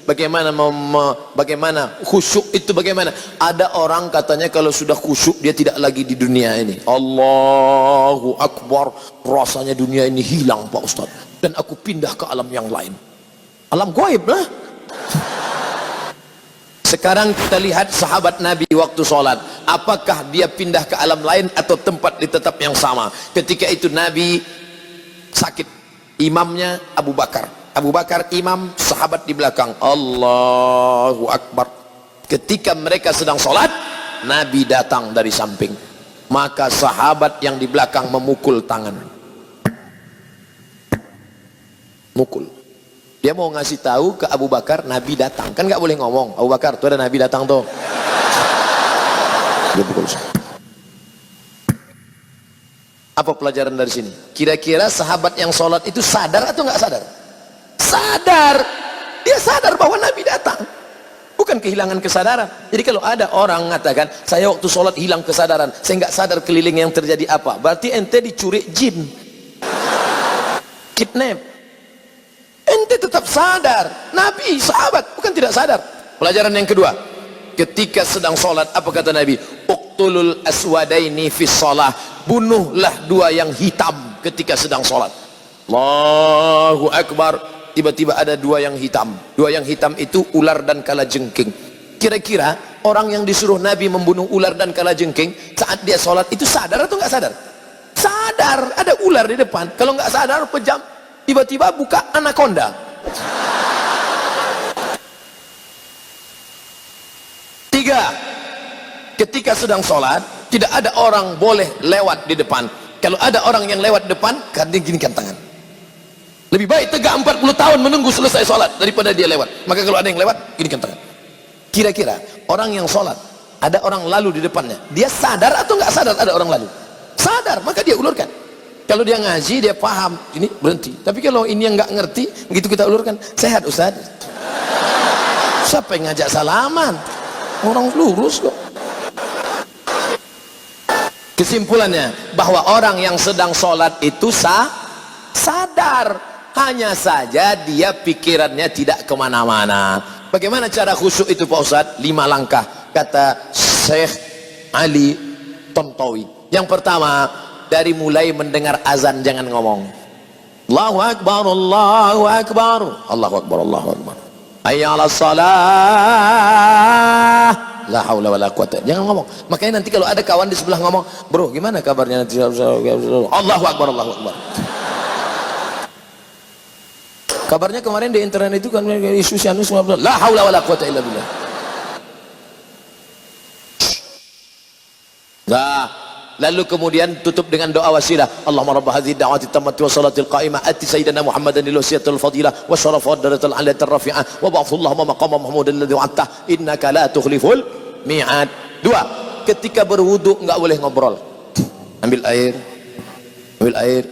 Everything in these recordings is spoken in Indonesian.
Bagaimana bagaimana khusyuk itu bagaimana? Ada orang katanya kalau sudah khusyuk dia tidak lagi di dunia ini. Allahu Akbar, rasanya dunia ini hilang Pak Ustaz, dan aku pindah ke alam yang lain. Alam gaib lah. Sekarang kita lihat sahabat Nabi waktu sholat, apakah dia pindah ke alam lain atau tempat di tetap yang sama? Ketika itu Nabi sakit, imamnya Abu Bakar. Abu Bakar imam, sahabat di belakang. Allahu Akbar. Ketika mereka sedang sholat, Nabi datang dari samping. Maka sahabat yang di belakang memukul tangan. Mukul. Dia mau ngasih tahu ke Abu Bakar, Nabi datang. Kan nggak boleh ngomong, Abu Bakar, tuh ada Nabi datang tuh. Dia pukul. Apa pelajaran dari sini? Kira-kira sahabat yang sholat itu sadar atau nggak sadar? Sadar. Dia sadar bahwa Nabi datang, bukan kehilangan kesadaran. Jadi kalau ada orang mengatakan saya waktu sholat hilang kesadaran, saya nggak sadar keliling yang terjadi apa, berarti ente dicuri jin, kidnap. Ente tetap sadar. Nabi sahabat bukan tidak sadar. Pelajaran yang kedua, ketika sedang sholat apa kata Nabi? Uqtulul aswadaini fis shalah, bunuhlah dua yang hitam ketika sedang sholat. Allahu Akbar. Tiba-tiba ada dua yang hitam. Dua yang hitam itu ular dan kalajengking. Kira-kira orang yang disuruh Nabi membunuh ular dan kalajengking saat dia sholat itu sadar atau nggak sadar? Sadar, ada ular di depan. Kalau nggak sadar pejam, tiba-tiba buka anaconda. Tiga, ketika sedang sholat tidak ada orang boleh lewat di depan. Kalau ada orang yang lewat depan, kan dia ginikan tangan. Lebih baik tegak 40 tahun menunggu selesai sholat daripada dia lewat. Maka kalau ada yang lewat, ginikan tangan. Kira-kira orang yang sholat, ada orang lalu di depannya, dia sadar atau nggak sadar ada orang lalu? Sadar, maka dia ulurkan. Kalau dia ngaji, dia paham, ini berhenti. Tapi kalau ini yang nggak ngerti, begitu kita ulurkan, sehat Ustaz. Siapa yang ngajak salaman? Orang lurus kok. Kesimpulannya, bahwa orang yang sedang sholat itu sadar. Hanya saja dia pikirannya tidak kemana-mana. Bagaimana cara khusyuk itu Pak Ustaz? 5 langkah kata Syekh Ali Tontowi. Yang pertama, dari mulai mendengar azan jangan ngomong. Allahu Akbar, Allahu Akbar, Allahu Akbar, Allahu Akbar, hayya 'alas shalah, la haula wala quwata. Jangan ngomong. Makanya nanti kalau ada kawan di sebelah ngomong, bro gimana kabarnya nanti? Allahu Akbar, Allahu Akbar. Kabarnya kemarin di internet itu kan isu Sianus, la haula wala quwata illa billah. Nah, lalu kemudian tutup dengan doa wasilah. Allahumma rabb hadhihi da'wati tammati wa salatil qa'imah ati sayyidina Muhammadan lil wasiyatil fadilah wa syarafa darajatil 'aliyatir rafi'ah wa ba'athu Allahumma maqama mahmudan alladhi wa'adta innaka la tukhliful mi'ad. 2, ketika berwudu enggak boleh ngobrol. Ambil air,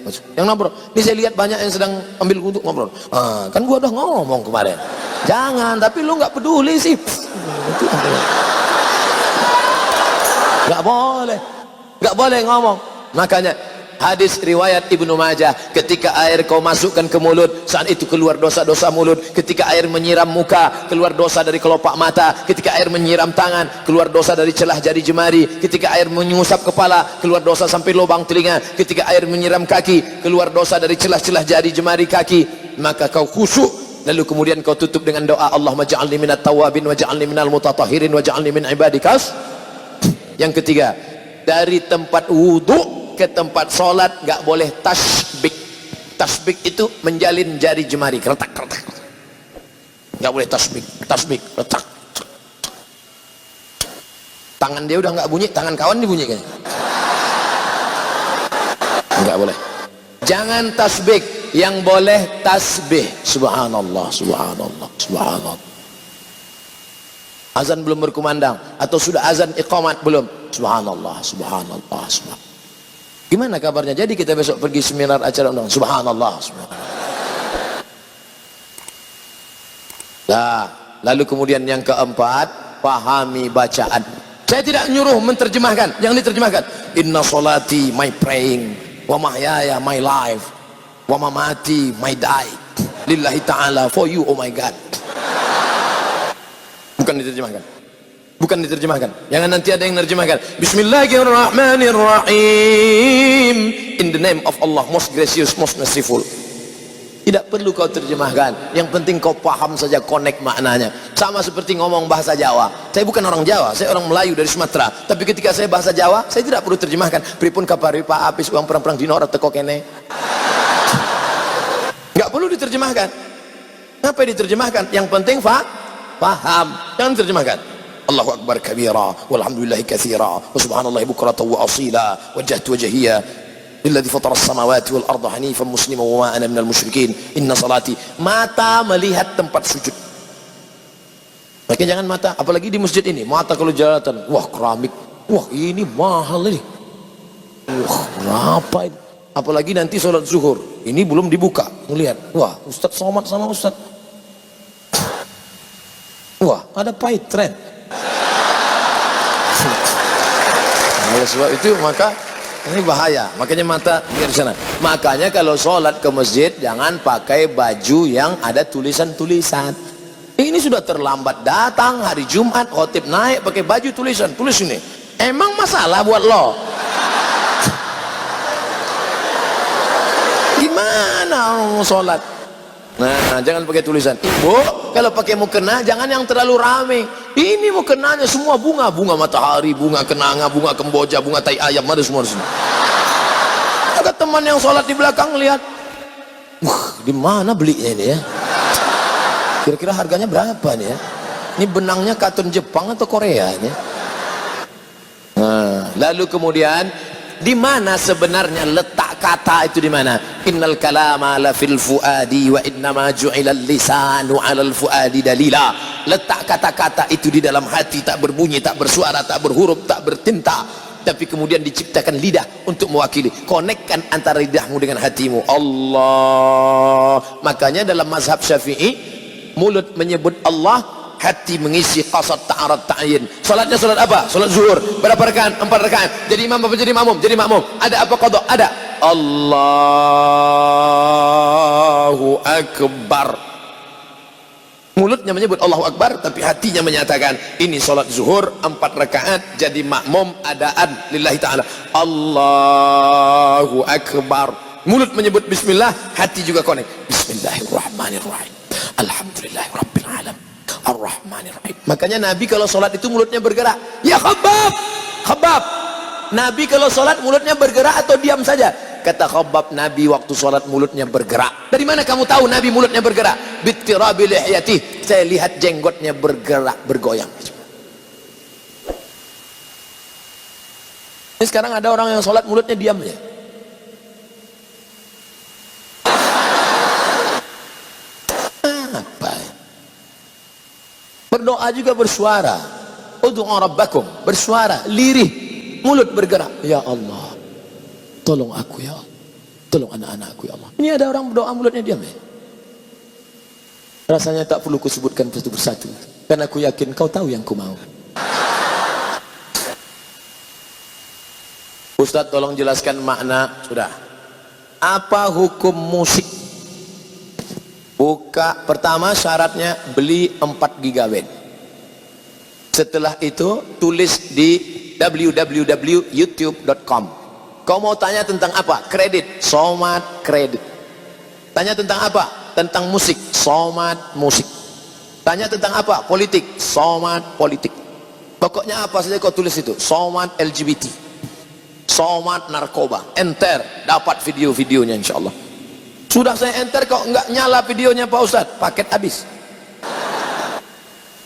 masuk. Yang ngobrol, ini saya lihat banyak yang sedang ambil wudu ngobrol. Kan gua udah ngomong kemarin. Jangan, tapi lu nggak peduli sih. Nggak boleh ngomong. Makanya hadis riwayat Ibnu Majah, ketika air kau masukkan ke mulut, saat itu keluar dosa-dosa mulut. Ketika air menyiram muka, keluar dosa dari kelopak mata. Ketika air menyiram tangan, keluar dosa dari celah jari jemari. Ketika air mengusap kepala, keluar dosa sampai lubang telinga. Ketika air menyiram kaki, keluar dosa dari celah-celah jari jemari kaki. Maka kau khusyuk, lalu kemudian kau tutup dengan doa, Allahumma ja'alni minat tawabin wa ja'alni minal mutatahhirin wa ja'alni min ibadikas. Yang ketiga, dari tempat wudu ke tempat sholat nggak boleh tasbik. Tasbik itu menjalin jari jemari, retak. Nggak boleh tasbik, retak. Tangan dia udah nggak bunyi, tangan kawan dibunyi kayaknya. Nggak boleh. Jangan tasbik, yang boleh tasbih. Subhanallah, subhanallah, subhanallah. Azan belum berkumandang atau sudah azan iqamat belum? Subhanallah, subhanallah, subhanallah. Gimana kabarnya? Jadi kita besok pergi seminar acara undang. Subhanallah, subhanallah. Nah, lalu kemudian yang keempat, pahami bacaan. Saya tidak nyuruh menterjemahkan, yang diterjemahkan. Inna solati my praying, wa mahyaya my life, wa mamati my die. Lillahi ta'ala, for you oh my God. Bukan diterjemahkan. Bukan diterjemahkan. Jangan nanti ada yang menerjemahkan. Bismillahirrahmanirrahim. In the name of Allah, most gracious, most merciful. Tidak perlu kau terjemahkan. Yang penting kau paham saja, connect maknanya. Sama seperti ngomong bahasa Jawa. Saya bukan orang Jawa, saya orang Melayu dari Sumatera. Tapi ketika saya bahasa Jawa, saya tidak perlu terjemahkan. Pripun kapari Pak Apis uang perang-perang dino ora teko kene. Enggak perlu diterjemahkan. Ngapa diterjemahkan? Yang penting paham. Jangan terjemahkan. Allahu akbar kabira walhamdulillahi katsira wa subhanallahi bukratan wa asila wajjahtu wajhiya lilladzi fatara as-samawati wal arda hanifan musliman wa ma ana minal musyrikin inna salati. Mata melihat tempat sujud. Makanya jangan mata, apalagi di masjid ini, mata kalau jalatan, wah keramik, wah ini mahal ini, wah berapa ini, apalagi nanti sholat zuhur, ini belum dibuka, melihat, wah ustadz somat sama ustadz, wah ada pahit tren. Oleh sebab itu maka ini bahaya, makanya mata biar sana. Makanya kalau sholat ke masjid jangan pakai baju yang ada tulisan-tulisan. Ini sudah terlambat datang hari Jumat, khotib naik pakai baju tulisan, tulis ini. Emang masalah buat lo? Gimana orang sholat? Nah, jangan pakai tulisan. Ibu, kalau pakai mukena jangan yang terlalu rame. Ini mukenanya semua bunga, bunga matahari, bunga kenanga, bunga kemboja, bunga tai ayam, ada semua di sini. Ada teman yang sholat di belakang lihat, wah, di mana belinya ini ya? Kira-kira harganya berapa nih ya? Ini benangnya katun Jepang atau Korea ini? Nah, lalu kemudian di mana sebenarnya letak kata itu di mana? Innal kalama la fil fuadi wa innama ju'ilal lisanu 'alal fuadi dalila. Letak kata-kata itu di dalam hati, tak berbunyi, tak bersuara, tak berhuruf, tak bertinta, tapi kemudian diciptakan lidah untuk mewakili. Konekkan antara lidahmu dengan hatimu. Allah. Makanya dalam mazhab Syafi'i, mulut menyebut Allah, hati mengisi qasad ta'arad ta'yin. Salatnya salat apa? Salat zuhur. Berapa rakaat? 4 rakaat. Jadi imam apa jadi makmum? Jadi makmum. Ada apa qada? Ada. Allahu akbar. Mulutnya menyebut Allahu akbar, tapi hatinya menyatakan ini salat zuhur 4 rakaat, jadi makmum adaan lillahi ta'ala. Allahu akbar. Mulut menyebut bismillah, hati juga konek. Bismillahirrahmanirrahim. Alhamdulillahirabbil alamin. Ar-Rahmanir-Rahim. Makanya Nabi kalau sholat itu mulutnya bergerak. Ya Khabbab, Khabbab. Nabi kalau sholat mulutnya bergerak atau diam saja? Kata Khabbab, Nabi waktu sholat mulutnya bergerak. Dari mana kamu tahu Nabi mulutnya bergerak? Bittirabi lihyati. Saya lihat jenggotnya bergerak, bergoyang. Ini sekarang ada orang yang sholat mulutnya diam aja. Berdoa juga bersuara. Ud'u rabbakum, bersuara, lirih, mulut bergerak. Ya Allah, tolong aku ya Allah, tolong anak-anakku ya Allah. Ini ada orang berdoa mulutnya diam ya. Rasanya tak perlu kusebutkan satu persatu, karena aku yakin kau tahu yang ku mau. Ustadz tolong jelaskan makna. Sudah. Apa hukum musik? Buka, pertama syaratnya beli 4 GB. Setelah itu tulis di www.youtube.com. Kau mau tanya tentang apa? Kredit, Somat kredit. Tanya tentang apa? Tentang musik, Somat musik. Tanya tentang apa? Politik, Somat politik. Pokoknya apa saja kau tulis itu. Somat LGBT, Somat narkoba. Enter, dapat video-videonya insyaallah. Sudah saya enter kok nggak nyala videonya Pak Ustadz, paket habis.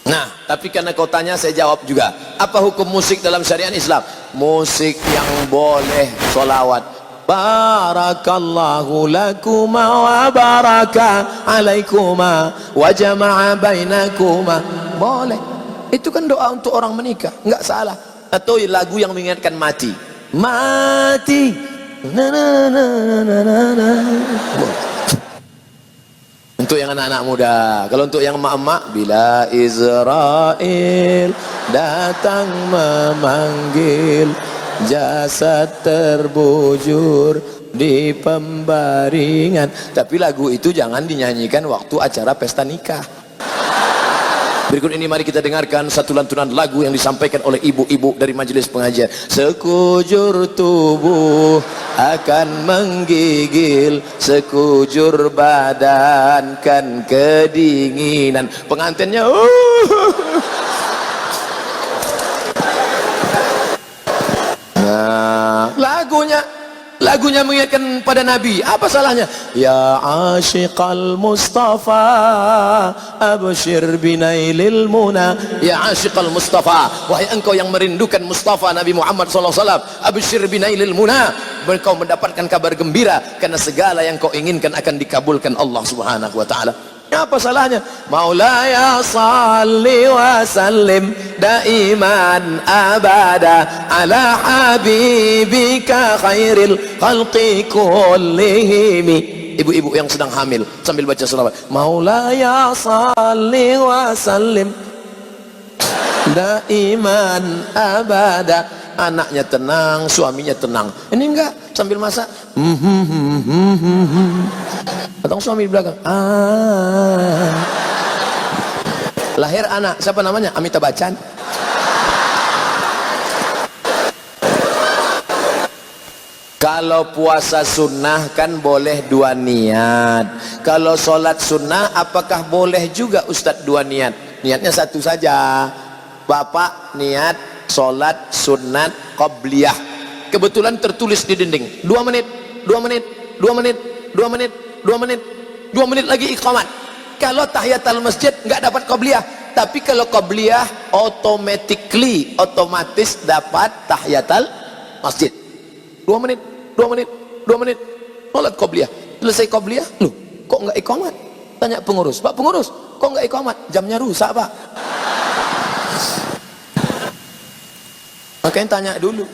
Nah, tapi karena kau tanya saya jawab juga. Apa hukum musik dalam syariat Islam? Musik yang boleh solawat. Barakallahu lakuma wa baraka alaikuma wa jama'a bainakuma. Boleh. Itu kan doa untuk orang menikah, nggak salah. Atau lagu yang mengingatkan mati. Mati. Na, na, na, na, na, na. Untuk yang anak-anak muda. Kalau untuk yang emak-emak, bila Israel datang memanggil, jasad terbujur di pembaringan. Tapi lagu itu jangan dinyanyikan waktu acara pesta nikah. Berikut ini mari kita dengarkan satu lantunan lagu yang disampaikan oleh ibu-ibu dari majelis pengajian. Sekujur tubuh akan menggigil, sekujur badan kan kedinginan. Pengantinnya Nah, lagunya mengingatkan pada Nabi. Apa salahnya? Ya asyiqal Mustafa abshir binailil muna. Ya asyiqal Mustafa, wahai engkau yang merindukan Mustafa Nabi Muhammad SAW, abshir binailil muna, engkau mendapatkan kabar gembira karena segala yang kau inginkan akan dikabulkan Allah Subhanahu wa taala. Apa salahnya? Maulaya salli wa sallim daiman abada ala habibika khairil khalqi kullihim. Ibu-ibu yang sedang hamil sambil baca selawat. Maulaya salli wa sallim daiman abada. Anaknya tenang, suaminya tenang. Ini enggak, sambil masak. Atau suami di belakang. Lahir anak, siapa namanya? Amitabh Bachchan. Kalau puasa sunnah kan boleh dua niat. Kalau sholat sunnah apakah boleh juga Ustadz dua niat? Niatnya satu saja. Bapak niat sholat sunat qabliyah, kebetulan tertulis di dinding 2 menit, 2 menit, 2 menit, 2 menit, 2 menit, 2 menit lagi iqamat. Kalau tahiyatul masjid nggak dapat qabliyah, tapi kalau qabliyah otomatis dapat tahiyatul masjid. 2 menit, 2 menit, 2 menit, sholat qabliyah. Selesai qabliyah, loh kok nggak iqamat? Tanya pengurus, Pak pengurus, kok nggak iqamat? Jamnya rusak Pak. Makanya tanya dulu.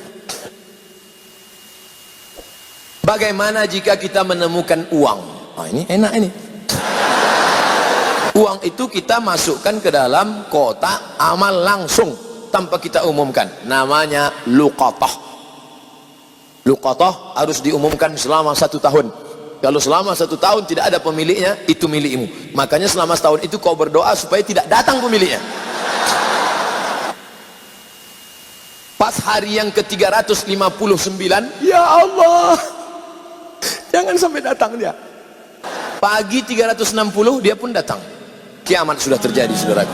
Bagaimana jika kita menemukan uang? Oh ini enak ini. Uang itu kita masukkan ke dalam kotak amal langsung tanpa kita umumkan. Namanya luqatah. Luqatah harus diumumkan selama 1 tahun. Kalau selama 1 tahun tidak ada pemiliknya, itu milikmu. Makanya selama setahun itu kau berdoa supaya tidak datang pemiliknya. Pas hari yang ke-359, ya Allah, jangan sampai datang dia. Pagi 360 dia pun datang. Kiamat sudah terjadi, saudaraku.